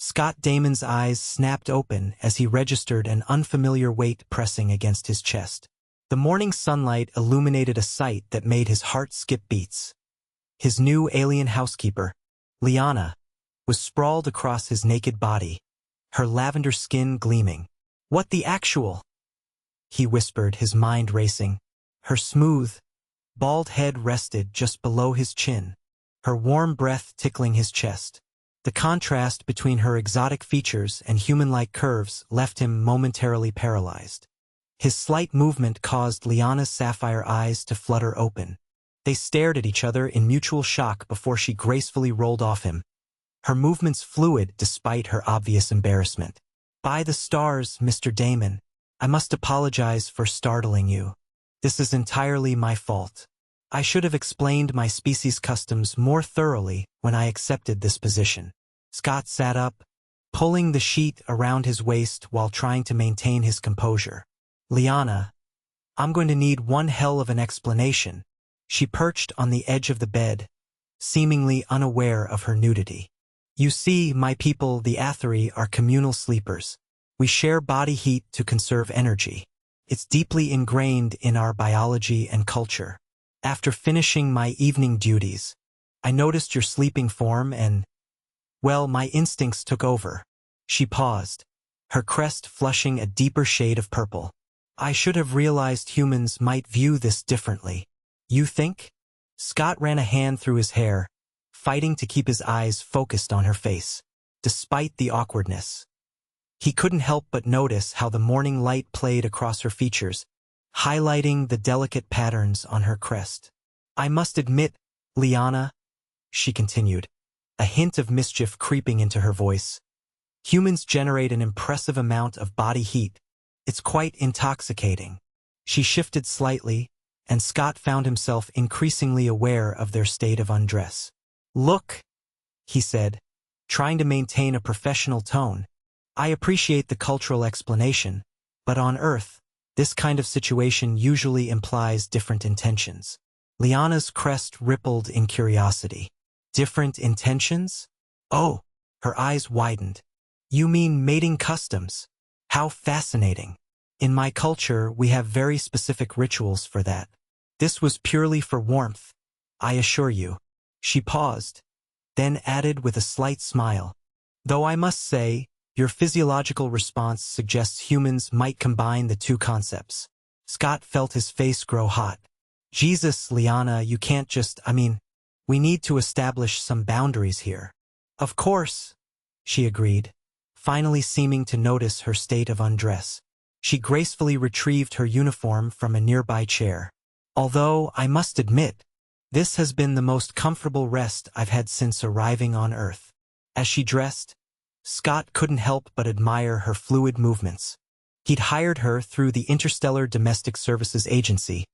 Scott Damon's eyes snapped open as he registered an unfamiliar weight pressing against his chest. The morning sunlight illuminated a sight that made his heart skip beats. His new alien housekeeper, Liana, was sprawled across his naked body, her lavender skin gleaming. "What the actual?" he whispered, his mind racing. Her smooth, bald head rested just below his chin, her warm breath tickling his chest. The contrast between her exotic features and human-like curves left him momentarily paralyzed. His slight movement caused Liana's sapphire eyes to flutter open. They stared at each other in mutual shock before she gracefully rolled off him, her movements fluid despite her obvious embarrassment. "By the stars, Mr. Damon, I must apologize for startling you. This is entirely my fault. I should have explained my species customs more thoroughly when I accepted this position." Scott sat up, pulling the sheet around his waist while trying to maintain his composure. "Liana, I'm going to need one hell of an explanation." She perched on the edge of the bed, seemingly unaware of her nudity. "You see, my people, the Athari, are communal sleepers. We share body heat to conserve energy. It's deeply ingrained in our biology and culture. After finishing my evening duties, I noticed your sleeping form and, well, my instincts took over." She paused, her crest flushing a deeper shade of purple. "I should have realized humans might view this differently." "You think?" Scott ran a hand through his hair, fighting to keep his eyes focused on her face. Despite the awkwardness, he couldn't help but notice how the morning light played across her features, highlighting the delicate patterns on her crest. "I must admit, Liana," she continued, a hint of mischief creeping into her voice, "humans generate an impressive amount of body heat. It's quite intoxicating." She shifted slightly, and Scott found himself increasingly aware of their state of undress. "Look," he said, trying to maintain a professional tone, "I appreciate the cultural explanation, but on Earth, this kind of situation usually implies different intentions." Liana's crest rippled in curiosity. "Different intentions?" "Oh," her eyes widened. "You mean mating customs? How fascinating. In my culture, we have very specific rituals for that. This was purely for warmth, I assure you." She paused, then added with a slight smile, "Though I must say, your physiological response suggests humans might combine the two concepts." Scott felt his face grow hot. "Jesus, Liana, you can't just, we need to establish some boundaries here." "Of course," she agreed, finally seeming to notice her state of undress. She gracefully retrieved her uniform from a nearby chair. "Although, I must admit, this has been the most comfortable rest I've had since arriving on Earth." As she dressed, Scott couldn't help but admire her fluid movements. He'd hired her through the Interstellar Domestic Services Agency,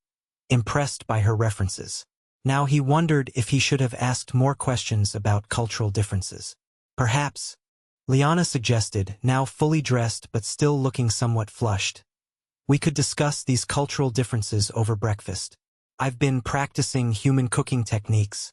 impressed by her references. Now he wondered if he should have asked more questions about cultural differences. "Perhaps," Liana suggested, now fully dressed but still looking somewhat flushed, "we could discuss these cultural differences over breakfast. I've been practicing human cooking techniques,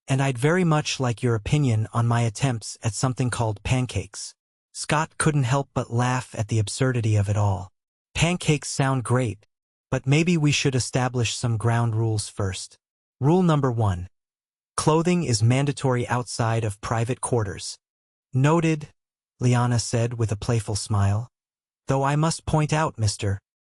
and I'd very much like your opinion on my attempts at something called pancakes." Scott couldn't help but laugh at the absurdity of it all. "Pancakes sound great, but maybe we should establish some ground rules first. Rule number 1. Clothing is mandatory outside of private quarters." "Noted," Liana said with a playful smile. "Though I must point out, Mr.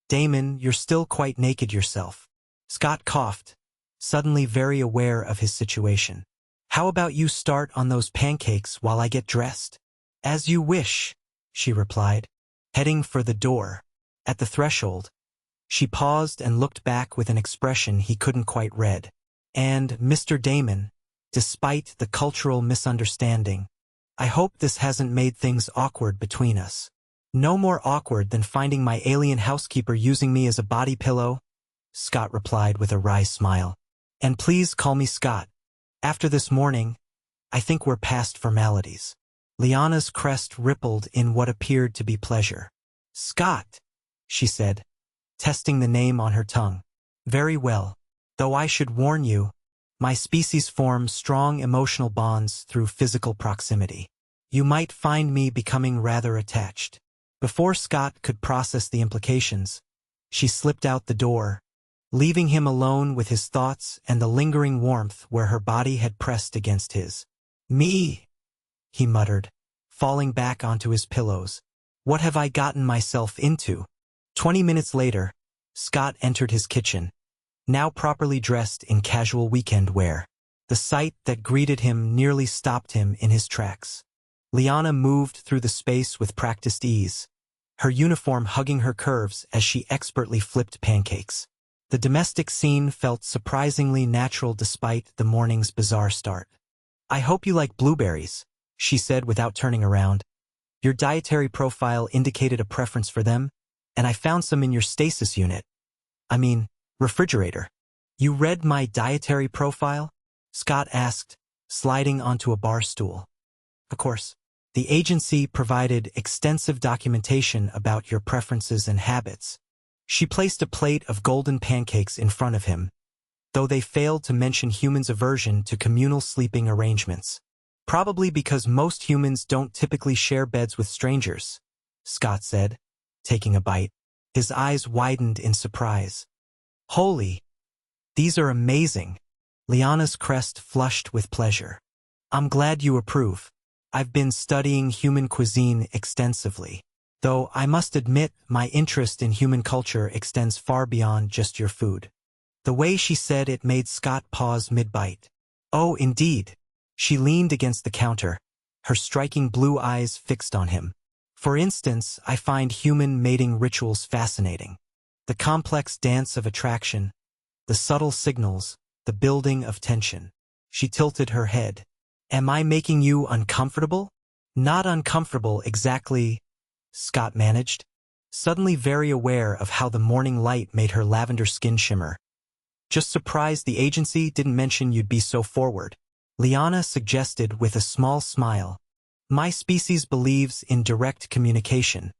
Damon, you're still quite naked yourself." Scott coughed, suddenly very aware of his situation. "How about you start on those pancakes while I get dressed?" "As you wish," she replied, heading for the door. At the threshold, she paused and looked back with an expression he couldn't quite read. "And, Mr. Damon, despite the cultural misunderstanding, I hope this hasn't made things awkward between us." "No more awkward than finding my alien housekeeper using me as a body pillow," Scott replied with a wry smile. "And please call me Scott. After this morning, I think we're past formalities." Liana's crest rippled in what appeared to be pleasure. "Scott," she said, testing the name on her tongue. "Very well. Though I should warn you, my species forms strong emotional bonds through physical proximity. You might find me becoming rather attached. Before Scott could process the implications, she slipped out the door, leaving him alone with his thoughts and the lingering warmth where her body had pressed against his. Me, he muttered, falling back onto his pillows. What have I gotten myself into? 20 minutes later, Scott entered his kitchen, now properly dressed in casual weekend wear. The sight that greeted him nearly stopped him in his tracks. Liana moved through the space with practiced ease, her uniform hugging her curves as she expertly flipped pancakes. The domestic scene felt surprisingly natural despite the morning's bizarre start. I hope you like blueberries, she said without turning around. Your dietary profile indicated a preference for them, and I found some in your stasis unit. Refrigerator. You read my dietary profile? Scott asked, sliding onto a bar stool. Of course. The agency provided extensive documentation about your preferences and habits. She placed a plate of golden pancakes in front of him, though they failed to mention humans' aversion to communal sleeping arrangements. Probably because most humans don't typically share beds with strangers, Scott said, taking a bite. His eyes widened in surprise. Holy! These are amazing. Liana's crest flushed with pleasure. I'm glad you approve. I've been studying human cuisine extensively, though I must admit my interest in human culture extends far beyond just your food. The way she said it made Scott pause mid-bite. Oh, indeed. She leaned against the counter, her striking blue eyes fixed on him. For instance, I find human mating rituals fascinating. The complex dance of attraction, the subtle signals, the building of tension. She tilted her head. Am I making you uncomfortable? Not uncomfortable exactly, Scott managed, suddenly very aware of how the morning light made her lavender skin shimmer. Just surprised the agency didn't mention you'd be so forward. Liana suggested with a small smile. My species believes in direct communication,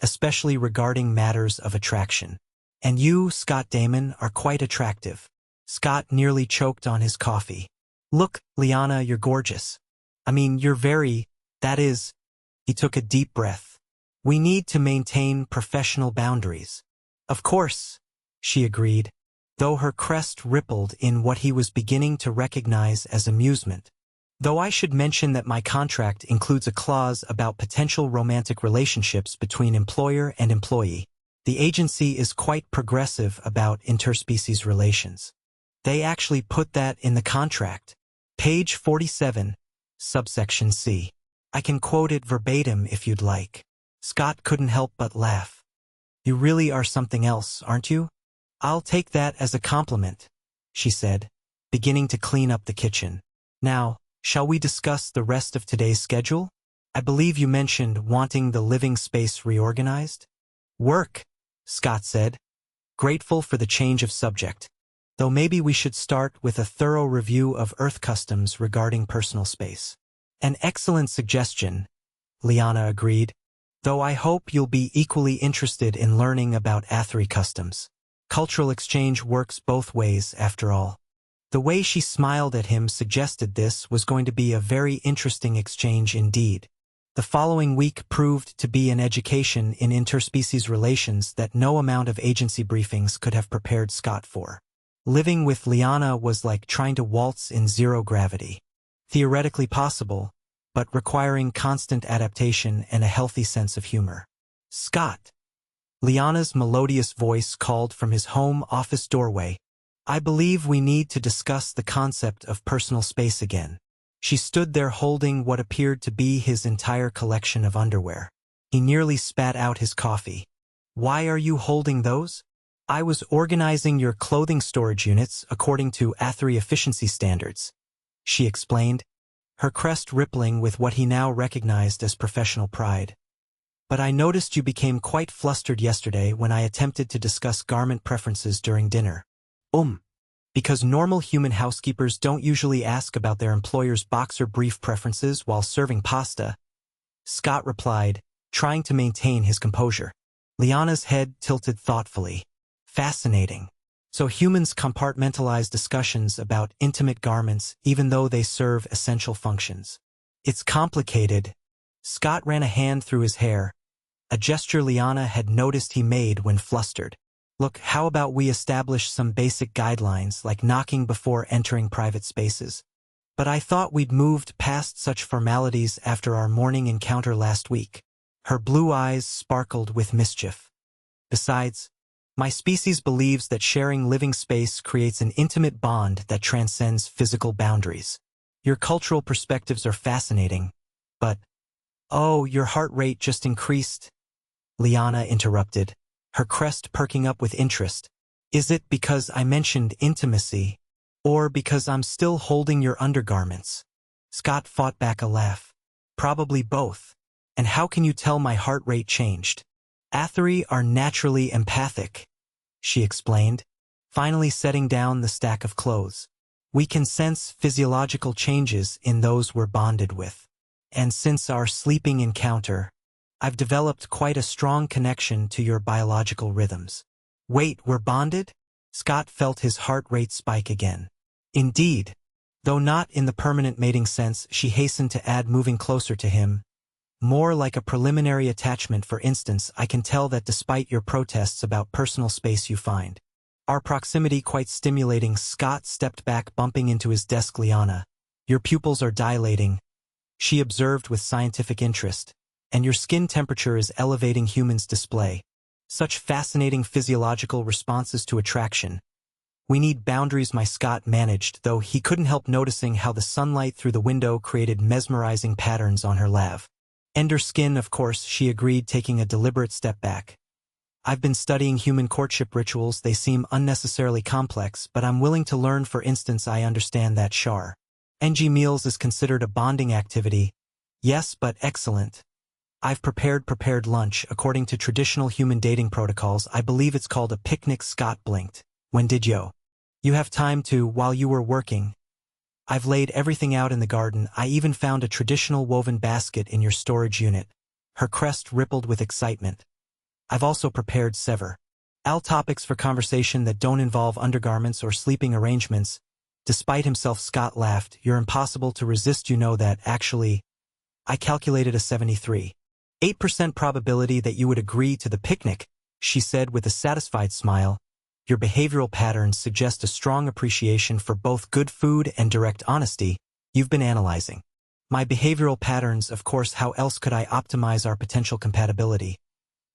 especially regarding matters of attraction. And you, Scott Damon, are quite attractive. Scott nearly choked on his coffee. Look, Liana, you're gorgeous. You're very, that is, he took a deep breath. We need to maintain professional boundaries. Of course, she agreed, though her crest rippled in what he was beginning to recognize as amusement. Though I should mention that my contract includes a clause about potential romantic relationships between employer and employee. The agency is quite progressive about interspecies relations. They actually put that in the contract. Page 47, subsection C. I can quote it verbatim if you'd like. Scott couldn't help but laugh. You really are something else, aren't you? I'll take that as a compliment, she said, beginning to clean up the kitchen. Now, shall we discuss the rest of today's schedule? I believe you mentioned wanting the living space reorganized? Work, Scott said, grateful for the change of subject. Though maybe we should start with a thorough review of Earth customs regarding personal space. An excellent suggestion, Liana agreed, though I hope you'll be equally interested in learning about Athri customs. Cultural exchange works both ways, after all. The way she smiled at him suggested this was going to be a very interesting exchange indeed. The following week proved to be an education in interspecies relations that no amount of agency briefings could have prepared Scott for. Living with Liana was like trying to waltz in zero gravity. Theoretically possible, but requiring constant adaptation and a healthy sense of humor. Scott. Liana's melodious voice called from his home office doorway. I believe we need to discuss the concept of personal space again. She stood there holding what appeared to be his entire collection of underwear. He nearly spat out his coffee. Why are you holding those? I was organizing your clothing storage units according to Athri efficiency standards, she explained, her crest rippling with what he now recognized as professional pride. But I noticed you became quite flustered yesterday when I attempted to discuss garment preferences during dinner. Because normal human housekeepers don't usually ask about their employer's boxer brief preferences while serving pasta, Scott replied, trying to maintain his composure. Liana's head tilted thoughtfully. Fascinating. So humans compartmentalize discussions about intimate garments even though they serve essential functions. It's complicated, Scott ran a hand through his hair, a gesture Liana had noticed he made when flustered. Look, how about we establish some basic guidelines like knocking before entering private spaces? But I thought we'd moved past such formalities after our morning encounter last week. Her blue eyes sparkled with mischief. Besides, my species believes that sharing living space creates an intimate bond that transcends physical boundaries. Your cultural perspectives are fascinating, but, oh, your heart rate just increased, Liana interrupted, her crest perking up with interest. Is it because I mentioned intimacy, or because I'm still holding your undergarments? Scott fought back a laugh. Probably both. And how can you tell my heart rate changed? Atheri are naturally empathic, she explained, finally setting down the stack of clothes. We can sense physiological changes in those we're bonded with. And since our sleeping encounter, I've developed quite a strong connection to your biological rhythms. Wait, we're bonded? Scott felt his heart rate spike again. Indeed. Though not in the permanent mating sense, she hastened to add, moving closer to him. More like a preliminary attachment. For instance, I can tell that despite your protests about personal space you find our proximity quite stimulating. Scott stepped back, bumping into his desk. Liana, your pupils are dilating, she observed with scientific interest, and your skin temperature is elevating. Humans display such fascinating physiological responses to attraction. We need boundaries, my Scott managed, though he couldn't help noticing how the sunlight through the window created mesmerizing patterns on her lav. Ender skin, of course, she agreed, taking a deliberate step back. I've been studying human courtship rituals. They seem unnecessarily complex, but I'm willing to learn. For instance, I understand that Shar NG meals is considered a bonding activity. Yes, but excellent. I've prepared lunch according to traditional human dating protocols. I believe it's called a picnic. Scott blinked. When did you have time to? While you were working. I've laid everything out in the garden. I even found a traditional woven basket in your storage unit. Her crest rippled with excitement. I've also prepared several topics for conversation that don't involve undergarments or sleeping arrangements. Despite himself, Scott laughed. You're impossible to resist. You know that, actually. I calculated a 73.8% probability that you would agree to the picnic, she said with a satisfied smile. Your behavioral patterns suggest a strong appreciation for both good food and direct honesty. You've been analyzing my behavioral patterns, of course. How else could I optimize our potential compatibility?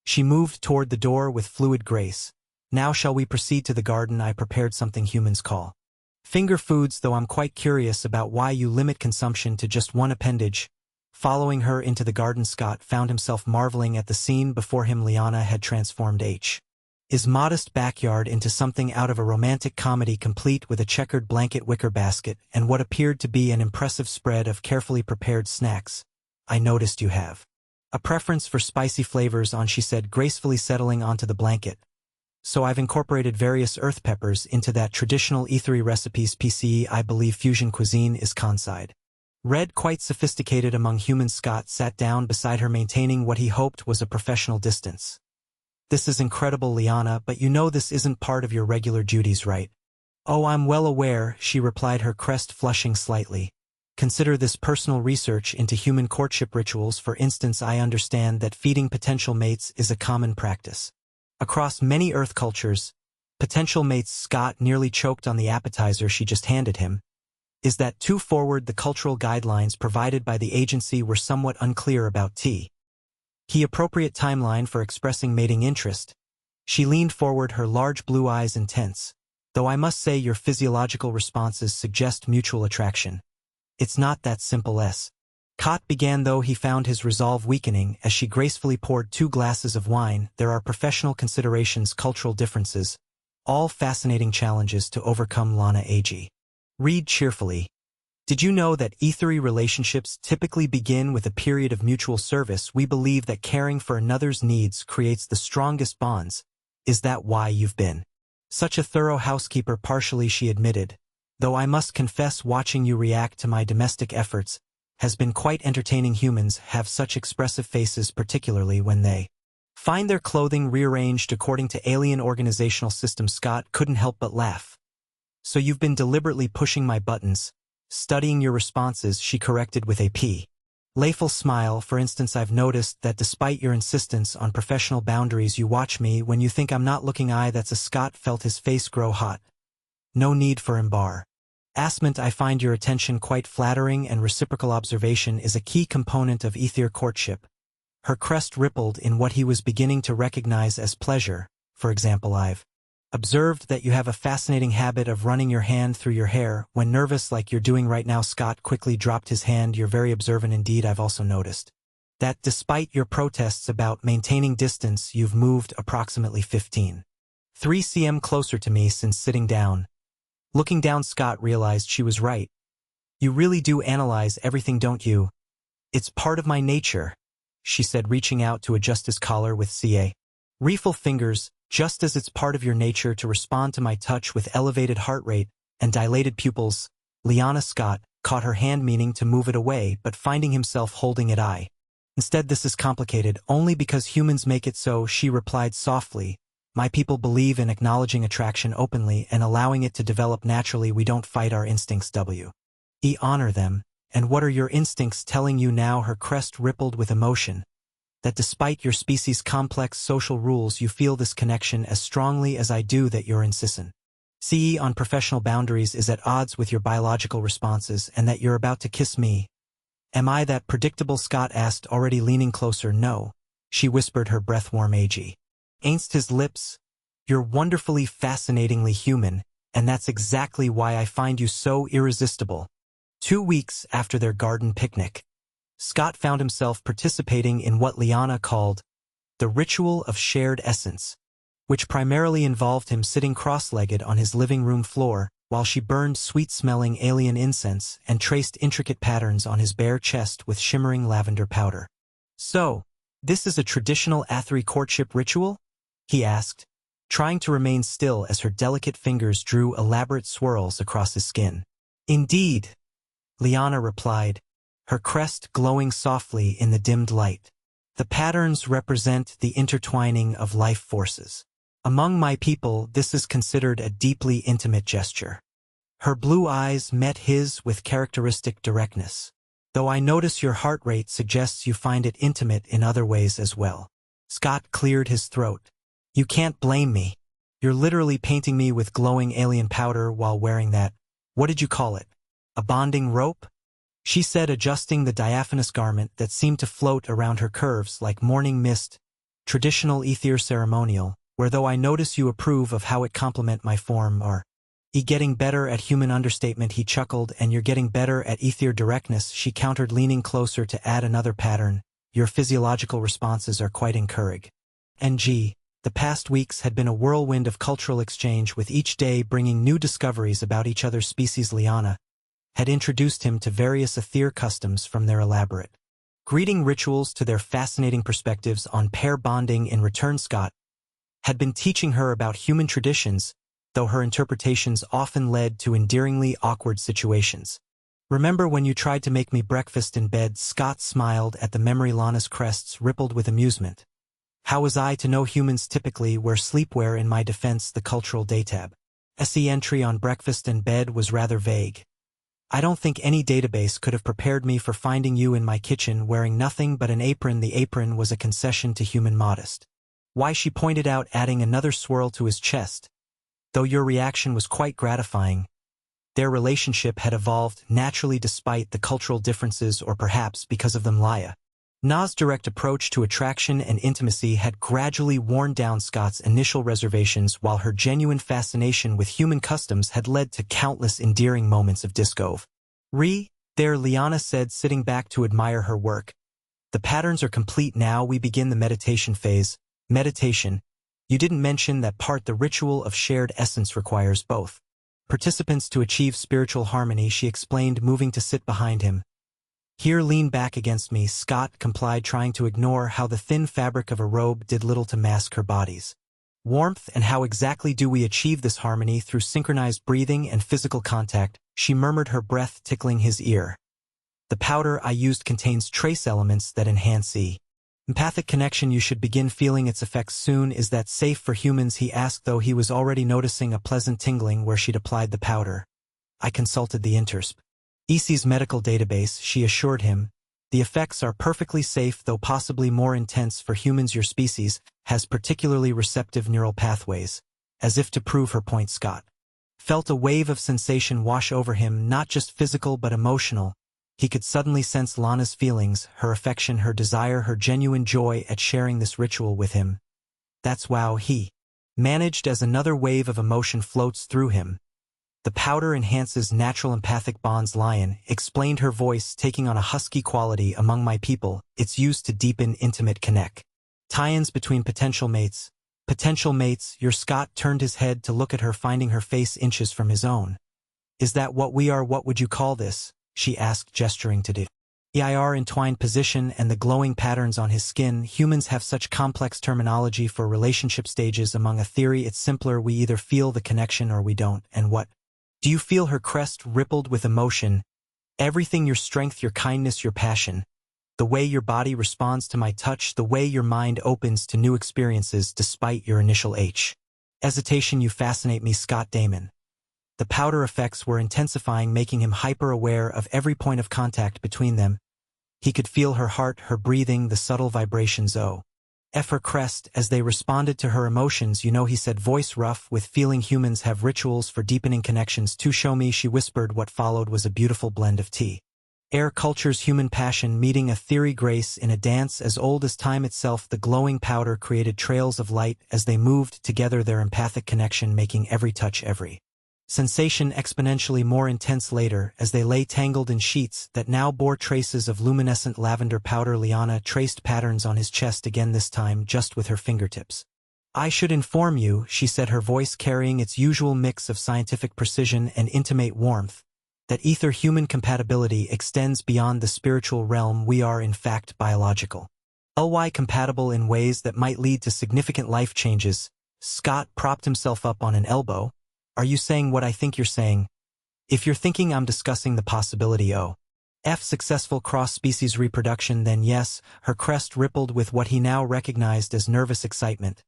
She moved toward the door with fluid grace. Now shall we proceed to the garden? I prepared something humans call finger foods, though I'm quite curious about why you limit consumption to just one appendage. Following her into the garden, Scott found himself marveling at the scene before him. Liana had transformed his modest backyard into something out of a romantic comedy, complete with a checkered blanket, wicker basket, and what appeared to be an impressive spread of carefully prepared snacks. I noticed you have a preference for spicy flavors, she said, gracefully settling onto the blanket. So I've incorporated various earth peppers into that traditional ethery recipes. PCE, I believe fusion cuisine is considered red, quite sophisticated among humans. Scott sat down beside her, maintaining what he hoped was a professional distance. This is incredible, Liana, but you know this isn't part of your regular duties, right? Oh, I'm well aware, she replied, her crest flushing slightly. Consider this personal research into human courtship rituals. For instance, I understand that feeding potential mates is a common practice across many Earth cultures. Potential mates. Scott nearly choked on the appetizer she just handed him. Is that too forward? The cultural guidelines provided by the agency were somewhat unclear about the appropriate timeline for expressing mating interest. She leaned forward, her large blue eyes intense. Though I must say your physiological responses suggest mutual attraction. It's not that simple. Scott began, though he found his resolve weakening as she gracefully poured 2 glasses of wine. There are professional considerations, cultural differences, all fascinating challenges to overcome. Lana AG. Read cheerfully. Did you know that ethery relationships typically begin with a period of mutual service? We believe that caring for another's needs creates the strongest bonds. Is that why you've been such a thorough housekeeper? Partially, she admitted, though I must confess watching you react to my domestic efforts has been quite entertaining. Humans have such expressive faces, particularly when they find their clothing rearranged according to alien organizational systems. Scott couldn't help but laugh. So you've been deliberately pushing my buttons, studying your responses, she corrected with a P. Layful smile. For instance, I've noticed that despite your insistence on professional boundaries, you watch me when you think I'm not looking. That's a Scott felt his face grow hot. No need for embarrassment. I find your attention quite flattering, and reciprocal observation is a key component of ether courtship. Her crest rippled in what he was beginning to recognize as pleasure. For example, I've observed that you have a fascinating habit of running your hand through your hair when nervous, like you're doing right now. Scott quickly dropped his hand. You're very observant indeed. I've also noticed that despite your protests about maintaining distance, you've moved approximately 15.3 cm closer to me since sitting down. Looking down, Scott realized she was right. You really do analyze everything, don't you? It's part of my nature, she said, reaching out to adjust his collar with careful fingers. Just as it's part of your nature to respond to my touch with elevated heart rate and dilated pupils. Liana. Scott caught her hand, meaning to move it away, but finding himself holding it. Instead, this is complicated only because humans make it so, she replied softly. My people believe in acknowledging attraction openly and allowing it to develop naturally. We don't fight our instincts. We honor them. And what are your instincts telling you now? Her crest rippled with emotion. That despite your species' complex social rules, you feel this connection as strongly as I do. That your insistence on professional boundaries is at odds with your biological responses, and that you're about to kiss me. Am I that predictable? Scott asked, already leaning closer. No, she whispered, her breath warm against his lips. You're wonderfully, fascinatingly human, and that's exactly why I find you so irresistible. 2 weeks after their garden picnic, Scott found himself participating in what Liana called the ritual of shared essence, which primarily involved him sitting cross-legged on his living room floor while she burned sweet-smelling alien incense and traced intricate patterns on his bare chest with shimmering lavender powder. So, this is a traditional Athri courtship ritual? He asked, trying to remain still as her delicate fingers drew elaborate swirls across his skin. Indeed, Liana replied, her crest glowing softly in the dimmed light. The patterns represent the intertwining of life forces. Among my people, this is considered a deeply intimate gesture. Her blue eyes met his with characteristic directness. Though I notice your heart rate suggests you find it intimate in other ways as well. Scott cleared his throat. You can't blame me. You're literally painting me with glowing alien powder while wearing that. What did you call it? A bonding rope? She said, adjusting the diaphanous garment that seemed to float around her curves like morning mist. Traditional ether ceremonial, where though I notice you approve of how it complement my form, are getting better at human understatement. He chuckled. And you're getting better at ether directness, she countered, leaning closer to add another pattern. Your physiological responses are quite encouraging. The past weeks had been a whirlwind of cultural exchange, with each day bringing new discoveries about each other's species. Liana had introduced him to various ether customs, from their elaborate greeting rituals to their fascinating perspectives on pair bonding. In return, Scott had been teaching her about human traditions, though her interpretations often led to endearingly awkward situations. Remember when you tried to make me breakfast in bed? Scott smiled at the memory. Lana's crests rippled with amusement. How was I to know? Humans typically wear sleepwear. In my defense, the cultural database entry on breakfast and bed was rather vague. I don't think any database could have prepared me for finding you in my kitchen wearing nothing but an apron. The apron was a concession to human modesty. Why, she pointed out, adding another swirl to his chest. Though your reaction was quite gratifying. Their relationship had evolved naturally despite the cultural differences, or perhaps because of them. Na's direct approach to attraction and intimacy had gradually worn down Scott's initial reservations, while her genuine fascination with human customs had led to countless endearing moments of discovery. There, Liana said, sitting back to admire her work. The patterns are complete now. We begin the meditation phase. Meditation. You didn't mention that part. The ritual of shared essence requires both participants to achieve spiritual harmony, she explained, moving to sit behind him. Here, lean back against me. Scott complied, trying to ignore how the thin fabric of a robe did little to mask her body's warmth. And how exactly do we achieve this harmony? Through synchronized breathing and physical contact, she murmured, her breath tickling his ear. The powder I used contains trace elements that enhance empathic connection. You should begin feeling its effects soon. Is that safe for humans? He asked, though he was already noticing a pleasant tingling where she'd applied the powder. I consulted the EC's medical database, she assured him. The effects are perfectly safe, though possibly more intense for humans. Your species has particularly receptive neural pathways. As if to prove her point, Scott felt a wave of sensation wash over him, not just physical but emotional. He could suddenly sense Lana's feelings, her affection, her desire, her genuine joy at sharing this ritual with him. That's wow, he managed as another wave of emotion floats through him. The powder enhances natural empathic bonds. Lion explained, her voice taking on a husky quality. Among my people, it's used to deepen intimate connect. Tie-ins between potential mates. Potential mates, your Scott turned his head to look at her, finding her face inches from his own. Is that what we are? What would you call this? She asked, gesturing to the EIR entwined position and the glowing patterns on his skin. Humans have such complex terminology for relationship stages. Among a theory, it's simpler. We either feel the connection or we don't. And what do you feel? Her crest rippled with emotion. Everything, your strength, your kindness, your passion. The way your body responds to my touch, the way your mind opens to new experiences despite your initial hesitation. You fascinate me, Scott Damon. The powder effects were intensifying, making him hyper-aware of every point of contact between them. He could feel her heart, her breathing, the subtle vibrations of her crest as they responded to her emotions. You know, he said, voice rough with feeling. Humans have rituals for deepening connections. To show me, she whispered. What followed was a beautiful blend of air cultures, human passion meeting a theory, grace in a dance as old as time itself. The glowing powder created trails of light as they moved together, their empathic connection making every touch, every sensation exponentially more intense. Later, as they lay tangled in sheets that now bore traces of luminescent lavender powder, Liana traced patterns on his chest again, this time just with her fingertips. I should inform you, she said, her voice carrying its usual mix of scientific precision and intimate warmth, that ether-human compatibility extends beyond the spiritual realm. We are, in fact, biological. Compatible in ways that might lead to significant life changes. Scott propped himself up on an elbow. Are you saying what I think you're saying? If you're thinking I'm discussing the possibility of successful cross-species reproduction, then yes. Her crest rippled with what he now recognized as nervous excitement.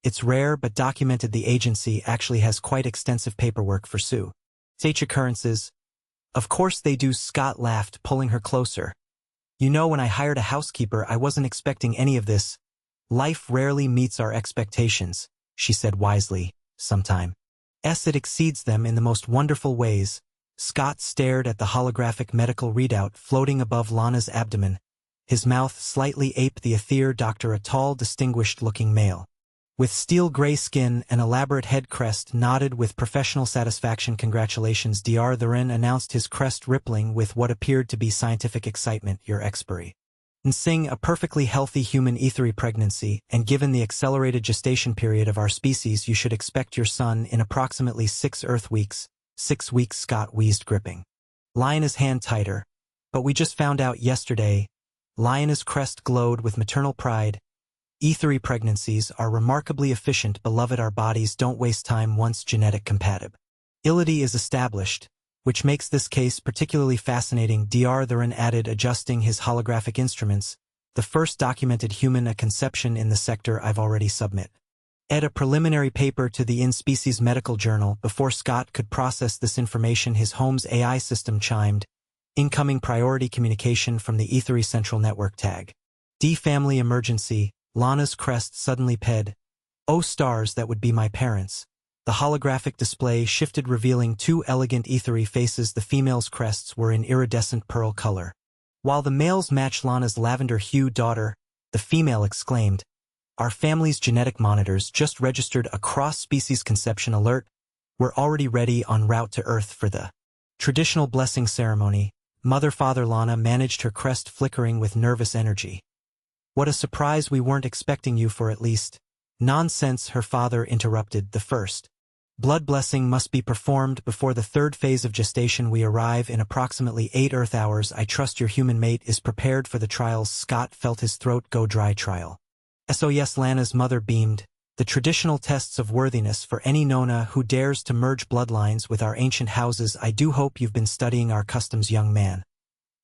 It's rare but documented. The agency actually has quite extensive paperwork for such occurrences. Of course they do, Scott laughed, pulling her closer. You know, when I hired a housekeeper, I wasn't expecting any of this. Life rarely meets our expectations, she said wisely. Sometimes it exceeds them in the most wonderful ways. Scott stared at the holographic medical readout floating above Lana's abdomen. His mouth slightly aped the ether. Doctor, a tall, distinguished-looking male with steel-gray skin and elaborate head crest, nodded with professional satisfaction. Congratulations, Dr. Thurin announced, his crest rippling with what appeared to be scientific excitement. Your expiry. Sing, a perfectly healthy human ethery pregnancy, and given the accelerated gestation period of our species, you should expect your son in approximately 6 Earth weeks. 6 weeks, Scott wheezed, gripping Lionel's hand tighter. But we just found out yesterday. Lionel's crest glowed with maternal pride. Ethery pregnancies are remarkably efficient, beloved. Our bodies don't waste time once genetic compatibility is established, which makes this case particularly fascinating, Dr. Thurin added, adjusting his holographic instruments. The first documented human a conception in the sector. I've already submitted a preliminary paper to the In-Species Medical Journal. Before Scott could process this information, his home's AI system chimed. Incoming priority communication from the Ethery Central Network. Tag D family emergency. Lana's crest suddenly ped. Oh stars, that would be my parents. The holographic display shifted, revealing 2 elegant ethery faces. The female's crests were in iridescent pearl color, while the male's matched Lana's lavender hue. Daughter, the female exclaimed, our family's genetic monitors just registered a cross-species conception alert. We're already ready, en route to Earth for the traditional blessing ceremony. Mother-father. Lana managed, her crest flickering with nervous energy. What a surprise, we weren't expecting you for at least. Nonsense, her father interrupted. The first blood blessing must be performed before the 3rd phase of gestation. We arrive in approximately 8 Earth hours. I trust your human mate is prepared for the trials. Scott felt his throat go dry. Trial. SOS, Lana's mother beamed. The traditional tests of worthiness for any Nona who dares to merge bloodlines with our ancient houses. I do hope you've been studying our customs, young man.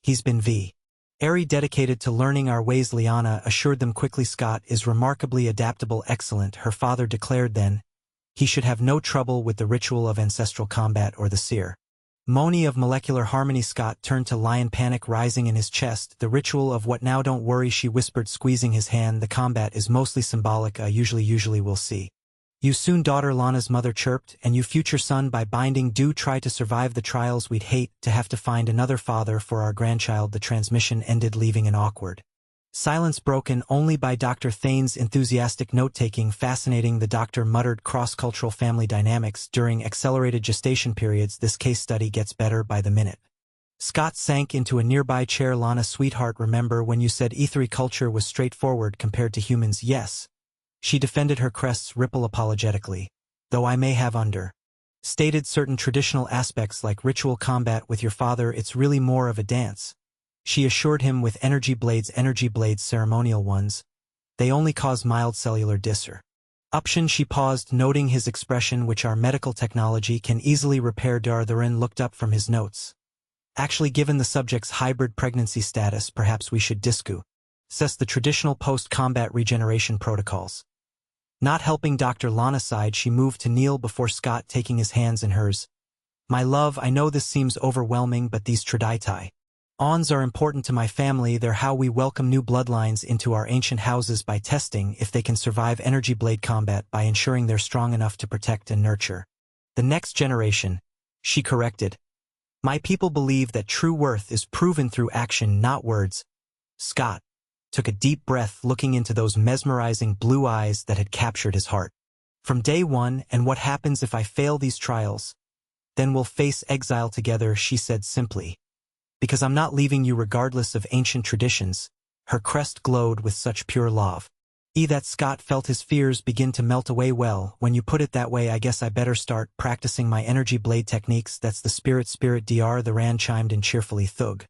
He's been very dedicated to learning our ways, Liana assured them quickly. Scott is remarkably adaptable. Excellent, her father declared then. He should have no trouble with the ritual of ancestral combat or the seer Moni of Molecular Harmony. Scott turned to lion, panic rising in his chest. The ritual of what now? Don't worry, she whispered, squeezing his hand. The combat is mostly symbolic. Usually we'll see. You soon, daughter, Lana's mother chirped, and you future son, by binding, do try to survive the trials. We'd hate to have to find another father for our grandchild. The transmission ended, leaving an awkward silence broken only by Dr. Thane's enthusiastic note-taking. Fascinating, the doctor muttered. Cross-cultural family dynamics during accelerated gestation periods. This case study gets better by the minute. Scott sank into a nearby chair. Lana, sweetheart, remember when you said ethery culture was straightforward compared to humans? Yes. She defended her crest's ripple apologetically. Though I may have understated certain traditional aspects like ritual combat with your father, it's really more of a dance. She assured him, with energy blades, ceremonial ones. They only cause mild cellular disruption. She paused, noting his expression, which our medical technology can easily repair. Dartharin looked up from his notes. Actually, given the subject's hybrid pregnancy status, perhaps we should discuss the traditional post-combat regeneration protocols. Not helping Dr. Lana sighed. She moved to kneel before Scott, taking his hands in hers. My love, I know this seems overwhelming, but these traditions are important to my family. They're how we welcome new bloodlines into our ancient houses, by testing if they can survive energy blade combat, by ensuring they're strong enough to protect and nurture the next generation. She corrected. My people believe that true worth is proven through action, not words. Scott took a deep breath, looking into those mesmerizing blue eyes that had captured his heart. From day one. And what happens if I fail these trials? Then we'll face exile together, she said simply. Because I'm not leaving you regardless of ancient traditions. Her crest glowed with such pure love. That Scott felt his fears begin to melt away. Well, when you put it that way, I guess I better start practicing my energy blade techniques. That's the spirit. Dr. The Ran chimed in cheerfully. Thug.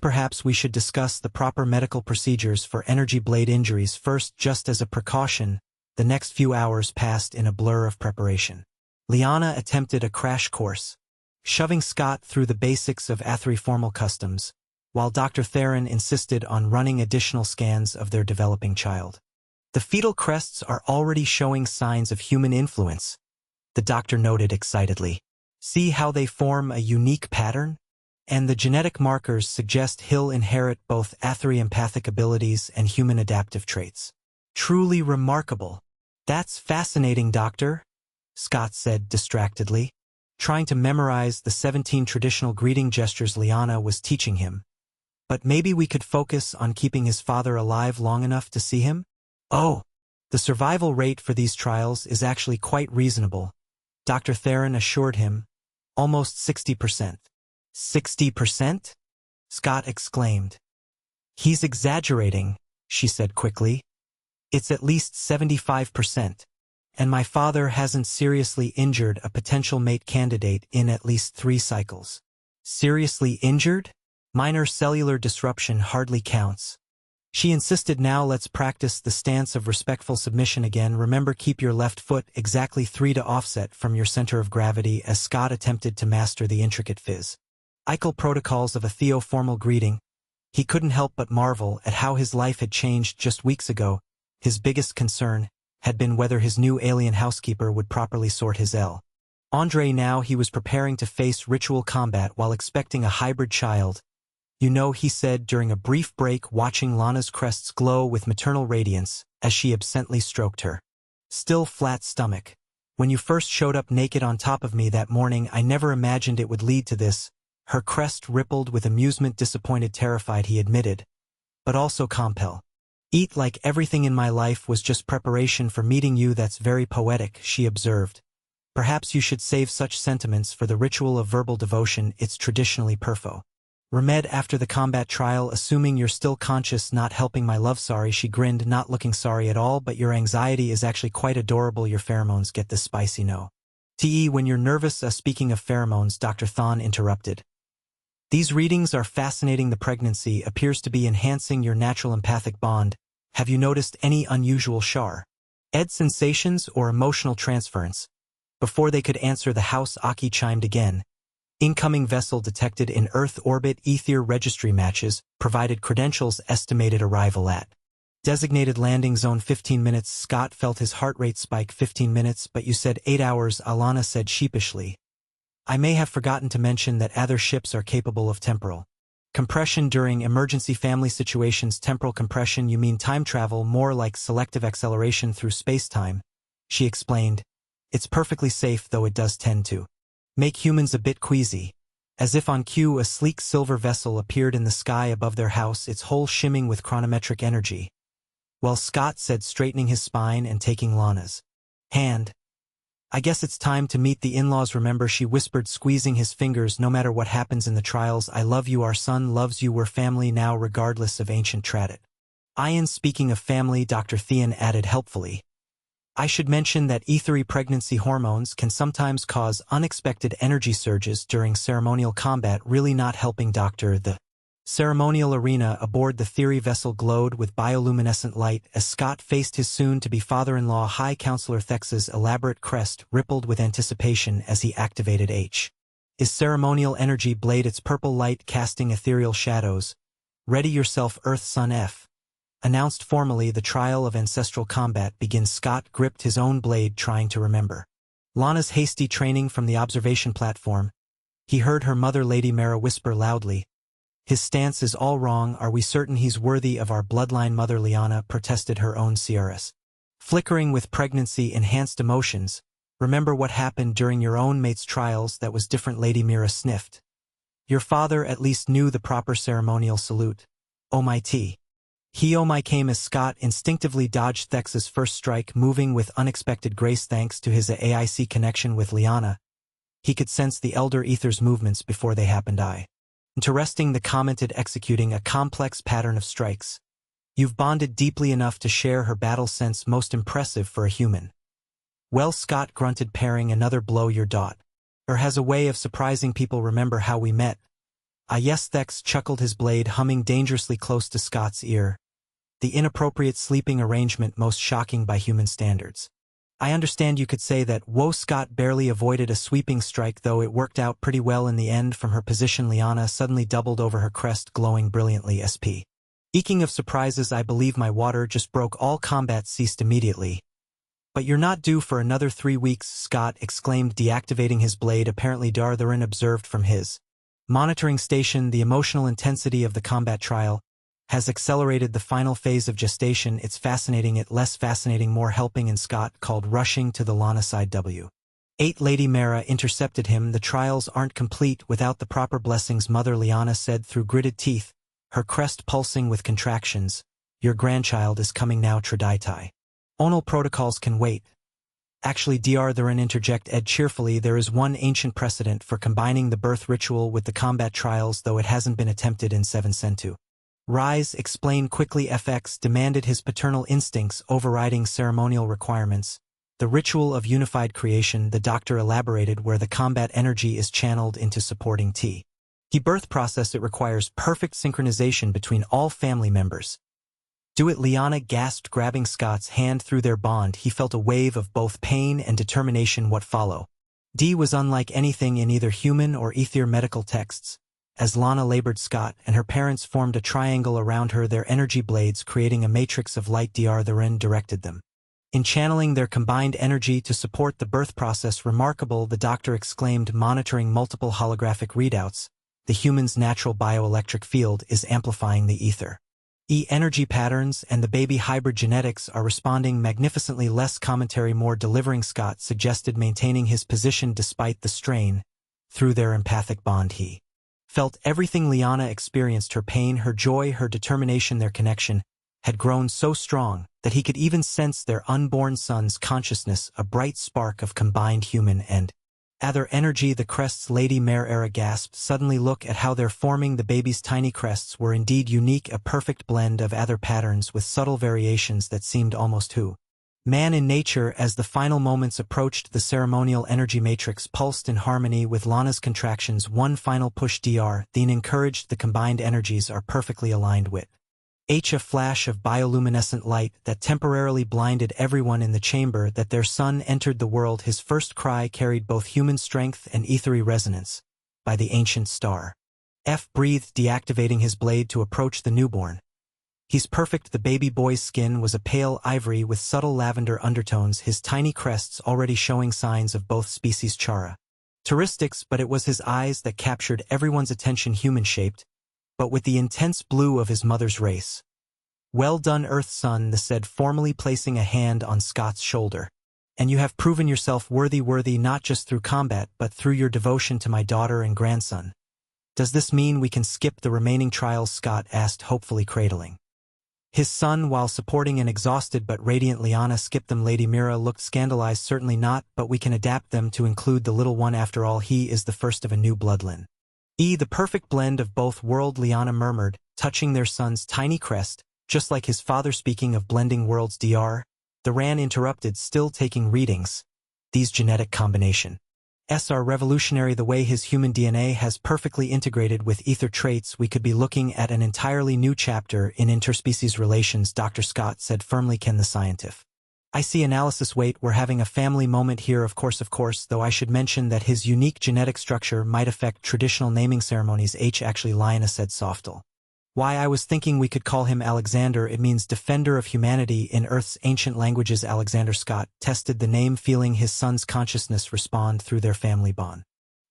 Perhaps we should discuss the proper medical procedures for energy blade injuries first, just as a precaution. The next few hours passed in a blur of preparation. Liana attempted a crash course, shoving Scott through the basics of Athery formal customs, while Dr. Theron insisted on running additional scans of their developing child. The fetal crests are already showing signs of human influence, the doctor noted excitedly. See how they form a unique pattern? And the genetic markers suggest he'll inherit both Athery empathic abilities and human adaptive traits. Truly remarkable. That's fascinating, Doctor, Scott said distractedly, trying to memorize the 17 traditional greeting gestures Liana was teaching him. But maybe we could focus on keeping his father alive long enough to see him? Oh, the survival rate for these trials is actually quite reasonable, Dr. Theron assured him. Almost 60%. 60%? Scott exclaimed. He's exaggerating, she said quickly. It's at least 75%. And my father hasn't seriously injured a potential mate candidate in at least 3 cycles. Seriously injured? Minor cellular disruption hardly counts. She insisted. Now let's practice the stance of respectful submission again. Remember, keep your left foot exactly 3 to offset from your center of gravity. As Scott attempted to master the intricate physical protocols of a theo-formal greeting, he couldn't help but marvel at how his life had changed just weeks ago. His biggest concern had been whether his new alien housekeeper would properly sort his Andre. Now he was preparing to face ritual combat while expecting a hybrid child. You know, he said during a brief break, watching Lana's crests glow with maternal radiance as she absently stroked her still flat stomach. When you first showed up naked on top of me that morning, I never imagined it would lead to this. Her crest rippled with amusement. Disappointed, terrified, he admitted, but also compelled. Like everything in my life was just preparation for meeting you. That's very poetic, she observed. Perhaps you should save such sentiments for the ritual of verbal devotion. It's traditionally perfo. Remed after the combat trial, assuming you're still conscious. Not helping, my love. Sorry, she grinned, not looking sorry at all, but your anxiety is actually quite adorable. Your pheromones get this spicy, no? When you're nervous. Speaking of pheromones, Dr. Thon interrupted. These readings are fascinating. The pregnancy appears to be enhancing your natural empathic bond. Have you noticed any unusual sensations or emotional transference? Before they could answer, the house Aki chimed again. Incoming vessel detected in Earth orbit. Ether registry matches provided credentials. Estimated arrival at designated landing zone 15 minutes. Scott felt his heart rate spike. 15 minutes, but you said 8 hours, Alana said sheepishly. I may have forgotten to mention that other ships are capable of temporal compression during emergency family situations. Temporal compression, you mean time travel, more like selective acceleration through space-time, she explained. It's perfectly safe, though it does tend to make humans a bit queasy. As if on cue, a sleek silver vessel appeared in the sky above their house, its hull shimming with chronometric energy. Well, Scott said, straightening his spine and taking Lana's hand. I guess it's time to meet the in-laws, remember, she whispered, squeezing his fingers. No matter what happens in the trials, I love you, our son loves you, we're family now regardless of ancient tradition. Ian, speaking of family, Dr. Thean added helpfully. I should mention that ethery pregnancy hormones can sometimes cause unexpected energy surges during ceremonial combat, really not helping Dr. The ceremonial arena aboard the Theory vessel glowed with bioluminescent light as Scott faced his soon-to-be father-in-law. High Counselor Thex's elaborate crest rippled with anticipation as he activated his ceremonial energy blade, its purple light casting ethereal shadows. Ready yourself, Earth Son F. announced formally. The trial of ancestral combat begins. Scott gripped his own blade, trying to remember Lana's hasty training from the observation platform. He heard her mother, Lady Mara, whisper loudly, his stance is all wrong. Are we certain he's worthy of our bloodline? Mother Liana protested, her own CRS flickering with pregnancy-enhanced emotions. Remember what happened during your own mate's trials. That was different, Lady Mira sniffed. Your father at least knew the proper ceremonial salute. Oh my tea. He oh my came as Scott instinctively dodged Thex's first strike, moving with unexpected grace thanks to his AIC connection with Liana. He could sense the Elder Ether's movements before they happened. Interesting, the commented, executing a complex pattern of strikes. You've bonded deeply enough to share her battle sense, most impressive for a human. Well, Scott grunted, parrying another blow. Your daughter has a way of surprising people. Remember how we met? Ah yes, Thex chuckled, his blade humming dangerously close to Scott's ear. The inappropriate sleeping arrangement, most shocking by human standards. I understand you could say that. Whoa, Scott barely avoided a sweeping strike, though it worked out pretty well in the end. From her position, Liana suddenly doubled over, her crest glowing brilliantly. Eking of surprises, I believe my water just broke. All combat ceased immediately. But you're not due for another 3 weeks, Scott exclaimed, deactivating his blade. Apparently Dartharin observed from his monitoring station the emotional intensity of the combat trial has accelerated the final phase of gestation. It's fascinating, it less fascinating, more helping. And Scott called, rushing to the Lana side. W8 Lady Mara intercepted him. The trials aren't complete without the proper blessings, Mother Liana said through gritted teeth, her crest pulsing with contractions. Your grandchild is coming now, Traditai. Onal protocols can wait. Actually, Dartharin interjected cheerfully, there is one ancient precedent for combining the birth ritual with the combat trials, though it hasn't been attempted in 7 Centu. Rise, explain quickly. FX demanded, his paternal instincts overriding ceremonial requirements. The ritual of unified creation, the doctor elaborated, where the combat energy is channeled into supporting the birth process. It requires perfect synchronization between all family members. Do it, Liana gasped, grabbing Scott's hand. Through their bond, he felt a wave of both pain and determination. What followed was unlike anything in either human or ether medical texts. As Lana labored, Scott and her parents formed a triangle around her, their energy blades creating a matrix of light. Dartharin directed them in channeling their combined energy to support the birth process. Remarkable, the doctor exclaimed, monitoring multiple holographic readouts. The human's natural bioelectric field is amplifying the ether energy patterns, and the baby hybrid genetics are responding magnificently. Less commentary, more delivering, Scott suggested, maintaining his position despite the strain. Through their empathic bond, he felt everything Liana experienced, her pain, her joy, her determination. Their connection had grown so strong that he could even sense their unborn son's consciousness, a bright spark of combined human and other energy. The crests, Lady Mara gasped, suddenly look at how they're forming. The baby's tiny crests were indeed unique, a perfect blend of other patterns with subtle variations that seemed almost man in nature. As the final moments approached, the ceremonial energy matrix pulsed in harmony with Lana's contractions. One final push. Then encouraged, the combined energies are perfectly aligned with a flash of bioluminescent light that temporarily blinded everyone in the chamber. That their son entered the world. His first cry carried both human strength and ethery resonance. By the ancient star. F breathed, deactivating his blade to approach the newborn. He's perfect. The baby boy's skin was a pale ivory with subtle lavender undertones, his tiny crests already showing signs of both species chara. Touristics, but it was his eyes that captured everyone's attention, human-shaped, but with the intense blue of his mother's race. "Well done, Earth Son," the said, formally placing a hand on Scott's shoulder. "And you have proven yourself worthy not just through combat but through your devotion to my daughter and grandson." "Does this mean we can skip the remaining trials?" Scott asked, hopefully cradling his son while supporting an exhausted but radiant Lyanna. "Skip them?" Lady Mira looked scandalized. "Certainly not, but we can adapt them to include the little one. After all, he is the first of a new bloodline. The perfect blend of both worlds," Lyanna murmured, touching their son's tiny crest, "just like his father." "Speaking of blending worlds, Dr. The Ran interrupted, still taking readings. "These genetic combinations are revolutionary. The way his human DNA has perfectly integrated with ether traits. We could be looking at an entirely new chapter in interspecies relations," Dr. Scott said firmly. "Can the scientist I see analysis wait? We're having a family moment here, of course, though I should mention that his unique genetic structure might affect traditional naming ceremonies." Actually, Lyanna said softly. "Why, I was thinking we could call him Alexander. It means defender of humanity in Earth's ancient languages." Alexander. Scott tested the name, feeling his son's consciousness respond through their family bond.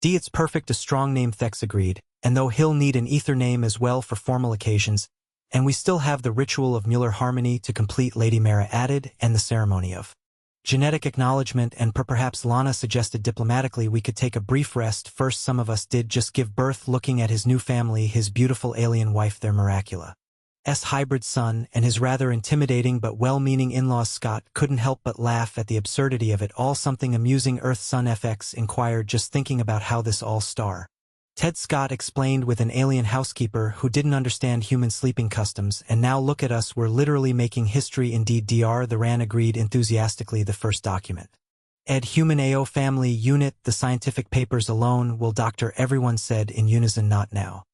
It's perfect, a strong name," Thex agreed, "and though he'll need an ether name as well for formal occasions, and we still have the ritual of Mueller harmony to complete," Lady Mara added, "and the ceremony of genetic acknowledgement, and perhaps," Lana suggested diplomatically, "we could take a brief rest first. Some of us did just give birth." Looking at his new family, his beautiful alien wife, their miraculous hybrid son, and his rather intimidating but well-meaning in-laws, Scott couldn't help but laugh at the absurdity of it all. "Something amusing?" Earth Son FX inquired, just thinking about how this all started. Ted. Scott explained with an alien housekeeper who didn't understand human sleeping customs. "And now look at us, we're literally making history." "Indeed, Dr. The Ran agreed enthusiastically. "The first document Human AO family unit, the scientific papers alone will." "Doctor," everyone said in unison. "Not now."